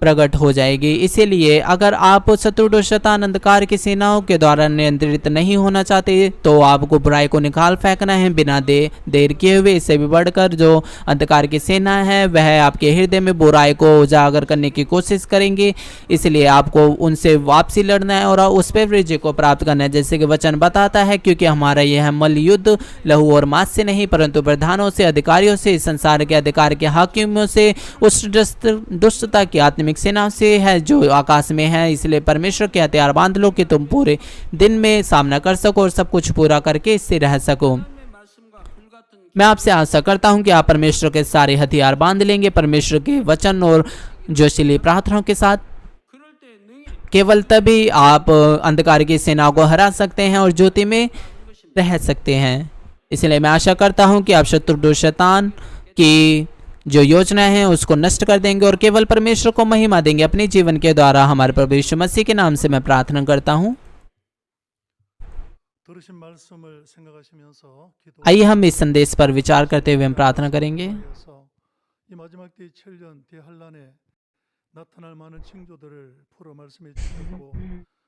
प्रकट हो जाएगी। इसीलिए अगर आप शत्रु शैतान अंधकार की सेनाओं के द्वारा नियंत्रित नहीं होना चाहते तो आपको बुराई को निकाल फेंकना है बिना देर किए हुए। इससे भी बढ़कर जो अंधकार की सेना है वह आपके हृदय में बुराई को उजागर करने की कोशिश करेंगे। इसलिए आपको उनसे वापसी लड़ना है और उस पर विजय को प्राप्त करना है, जैसे कि वचन बताता है, क्योंकि हमारा यह मल्ल युद्ध लहू और मांस से नहीं परंतु प्रधानों से, अधिकारियों से, इस संसार के अधिकार के हाकिमों से, उस दुष्टता की आत्मिक सेना से है जो आकाश में है। इसलिए परमेश्वर के हथियार बांध लो कि तुम पूरे दिन में सामना कर सको और सब कुछ पूरा करके इससे रह सको। मैं आपसे आशा करता हूं कि आप परमेश्वर के सारे हथियार बांध लेंगे, परमेश्वर के वचन और जोशीली प्रार्थनाओं के साथ। केवल तभी आप अंधकार की सेना को हरा सकते हैं और ज्योति में रह सकते हैं। इसलिए मैं आशा करता हूं कि आप शत्रु शैतान की जो योजना है उसको नष्ट कर देंगे और केवल परमेश्वर को महिमा देंगे अपने जीवन के द्वारा। हमारे प्रभु यीशु मसीह के नाम से मैं प्रार्थना करता हूँ। आइए हम इस संदेश पर विचार करते हुए हम प्रार्थना करेंगे। 나타날 많은 징조들을 풀어 말씀해 주셨고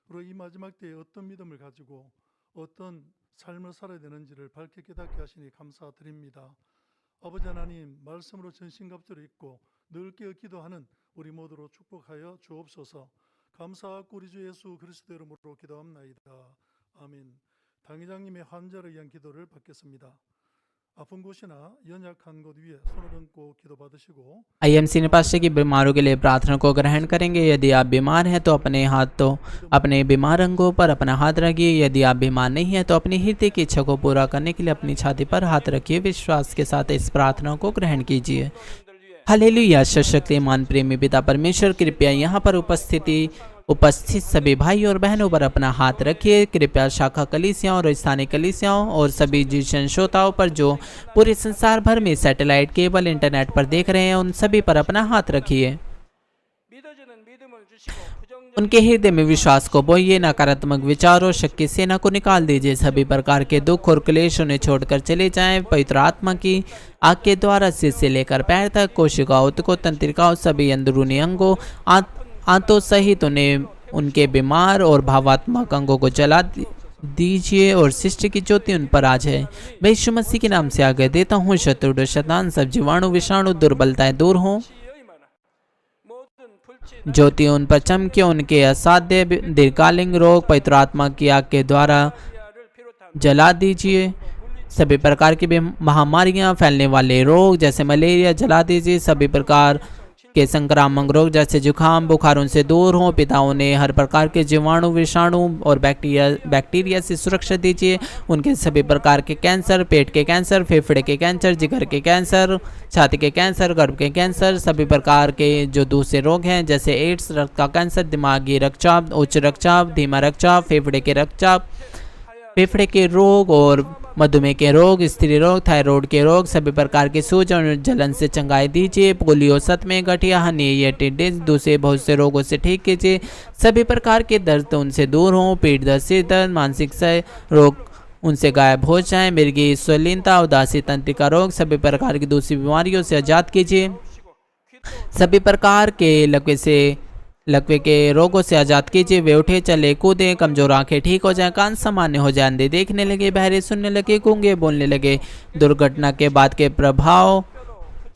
그리고 이 마지막 때에 어떤 믿음을 가지고 어떤 삶을 살아야 되는지를 밝게 깨닫게 하시니 감사드립니다. 아버지 하나님 말씀으로 전신갑주를 입고 늘 깨어 기도하는 우리 모두로 축복하여 주옵소서. 감사하고 우리 주 예수 그리스도 이름으로 기도합나이다. 아멘. 당회장님의 환자를 위한 기도를 받겠습니다. 아픈 곳이나 연약한 곳 위에 손을 얹고 기도 받으시고 आइए हम सीनियर पास्टर की बीमारों के लिए प्रार्थना को ग्रहण करेंगे। यदि आप बीमार हैं तो अपने बीमार अंगों पर अपना हाथ रखिए। यदि आप बीमार नहीं हैं तो अपनी हृदय की इच्छा को पूरा करने के लिए अपनी छाती पर हाथ रखिए। विश्वास के साथ इस प्रार्थना को ग्रहण कीजिए। हालेलुया। शक्तिमान प्रेमी पिता परमेश्वर, कृपया यहाँ पर उपस्थित सभी भाई और बहनों पर अपना हाथ रखिए। कृपया शाखा कलीसियाओं और स्थानीय कलीसियाओं और सभी जीवन श्रोताओं पर जो पूरे संसार भर में सैटेलाइट केबल इंटरनेट पर देख रहे हैं उन सभी पर अपना हाथ रखिए। उनके हृदय में विश्वास को बोइए, नकारात्मक विचारों शक की सेना को निकाल दीजिए। सभी प्रकार के दुख और क्लेश उन्हें छोड़कर चले जाएं। पवित्र आत्मा की आग के द्वारा सिर से लेकर पैर तक कोशिकाओं को तंत्रिकाओं सभी अंदरूनी अंगों आंतों सहित उन्हें उनके बीमार और भावात्मक अंगों को जला दीजिए और सृष्टि की ज्योति उन पर आ जाए। मैं यीशु मसीह के नाम से आगे देता हूँ। शत्रु शैतान सब जीवाणु विषाणु दुर्बलताएं दूर हों। ज्योति उन पर चमके। उनके असाध्य दीर्घकालीन रोग पवित्र आत्मा की आग के द्वारा जला दीजिए। सभी प्रकार की महामारियां फैलने वाले रोग जैसे मलेरिया जला दीजिए। सभी प्रकार के संक्रामक रोग जैसे जुकाम बुखार उनसे दूर हों। पिताओं ने हर प्रकार के जीवाणु विषाणु और बैक्टीरिया से सुरक्षा दीजिए। उनके सभी प्रकार के कैंसर, पेट के कैंसर, फेफड़े के कैंसर, जिगर के कैंसर, छाती के कैंसर, गर्भ के कैंसर, सभी प्रकार के जो दूसरे रोग हैं जैसे एड्स, रक्त का कैंसर, दिमागी रक्तचाप, उच्च रक्तचाप, धीमा रक्तचाप, फेफड़े के रक्तचाप, फेफड़े के रोग और मधुमेह के रोग, स्त्री रोग, थायराइड के रोग, सभी प्रकार के सूजन और जलन से चंगाई दीजिए। पोलियो, सतमे, गठिया, हनीय, टिड्डिस, दूसरे बहुत से रोगों से ठीक कीजिए। सभी प्रकार के दर्द उनसे दूर हों। पीठ दर्द, सिर दर्द, मानसिक रोग उनसे गायब हो जाएं। मिर्गी, स्वलीनता, उदासी, तंत्रिका रोग, सभी प्रकार की दूसरी बीमारियों से आजाद कीजिए। सभी प्रकार के लकवे से लकवे के रोगों से आज़ाद कीजिए। वे उठे, चले, कूदे, कमजोर आंखें ठीक हो जाएं, कान सामान्य हो जाएं, अंधे देखने लगे, बहरे सुनने लगे, गूंगे बोलने लगे। दुर्घटना के बाद के प्रभाव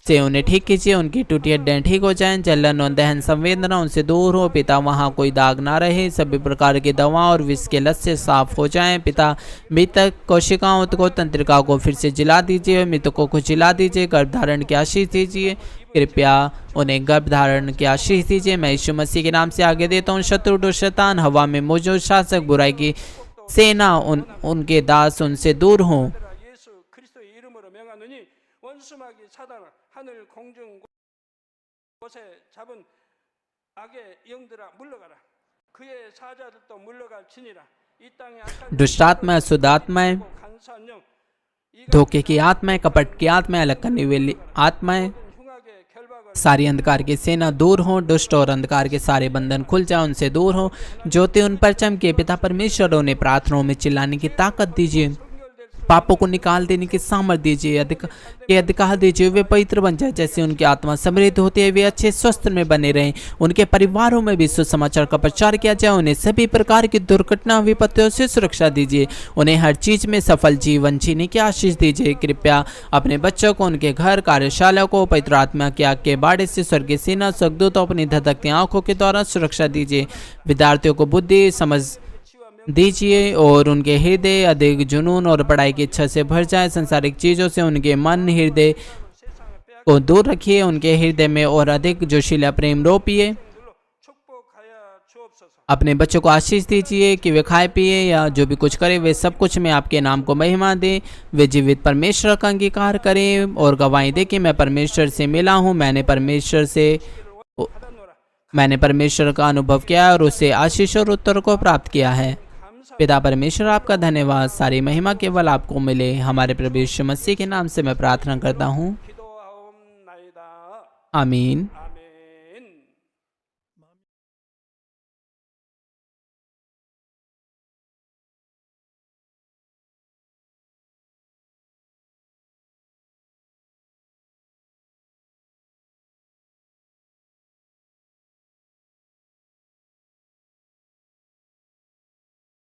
से उन्हें ठीक कीजिए। उनकी टूटी हड्डियां ठीक हो जाएं, जलन और दहन संवेदना उनसे दूर हो। पिता वहाँ कोई दाग ना रहे, सभी प्रकार की दवा और विष के लत से साफ हो जाएं। पिता मृतक कोशिकाओं को, तंत्रिका को फिर से जिला दीजिए, मृतकों को जिला दीजिए, गर्भधारण की आशीष दीजिए। कृपया उन्हें गर्भधारण की आशीष दीजिए। मैं यीशु मसीह के नाम से आगे देता हूँ। शत्रु दुष्ट शैतान, हवा में मौजूद शासक, बुराई की सेना, उनके दास उनसे दूर हों। 예수 그리스도의 이름으로 명하노니 원수마귀 사단아 하늘 공중 곳에 잡은 악의 영들아 물러가라. 그의 사자들도 물러갈지니라. 이 땅에 악한 दुष्ट आत्मा, अशुद्ध आत्माएं, 간사한 영 धोखे की आत्माएं, कपट की आत्माएं, अलग करने वाली आत्माएं, 흉악의 결박을 सारी अंधकार की सेना दूर हो। दुष्ट और अंधकार के सारे बंधन खुल जाए, उनसे दूर हो। ज्योति उन पर चमके। पिता परमेश्वर उन्हें प्रार्थनाओं में चिल्लाने की ताकत दीजिए, पापों को निकाल देने की सामर्थ दीजिए, अधिकार दीजिए। वे पवित्र बन जाए। जैसे उनकी आत्मा समृद्ध होती है, वे अच्छे स्वस्थ में बने रहें। उनके परिवारों में भी सुसमाचार का प्रचार किया जाए। उन्हें सभी प्रकार की दुर्घटना विपत्तियों से सुरक्षा दीजिए। उन्हें हर चीज में सफल जीवन जीने की आशीष दीजिए। कृपया अपने बच्चों को, उनके घर, कार्यशाला को पवित्र आत्मा के आग के बाड़े से, स्वर्गीय सेना, स्वर्गदूतों अपनी धधकती आंखों के द्वारा सुरक्षा दीजिए। विद्यार्थियों को बुद्धि समझ दीजिए और उनके हृदय अधिक जुनून और पढ़ाई की इच्छा से भर जाए। संसारिक चीज़ों से उनके मन, हृदय को दूर रखिए। उनके हृदय में और अधिक जोशीला प्रेम रोपिए। 축복하여 주옵소서. अपने बच्चों को आशीष दीजिए कि वे खाए पिए या जो भी कुछ करें, वे सब कुछ में आपके नाम को महिमा दें। वे जीवित परमेश्वर का अंगीकार करें और गवाही दें कि मैं परमेश्वर से मिला हूँ। मैंने परमेश्वर का अनुभव किया और उससे आशीष और उत्तर को प्राप्त किया है। पिता परमेश्वर, आपका धन्यवाद। सारी महिमा केवल आपको मिले। हमारे प्रभु यीशु मसीह के नाम से मैं प्रार्थना करता हूँ, 기도하옵나이다. आमीन।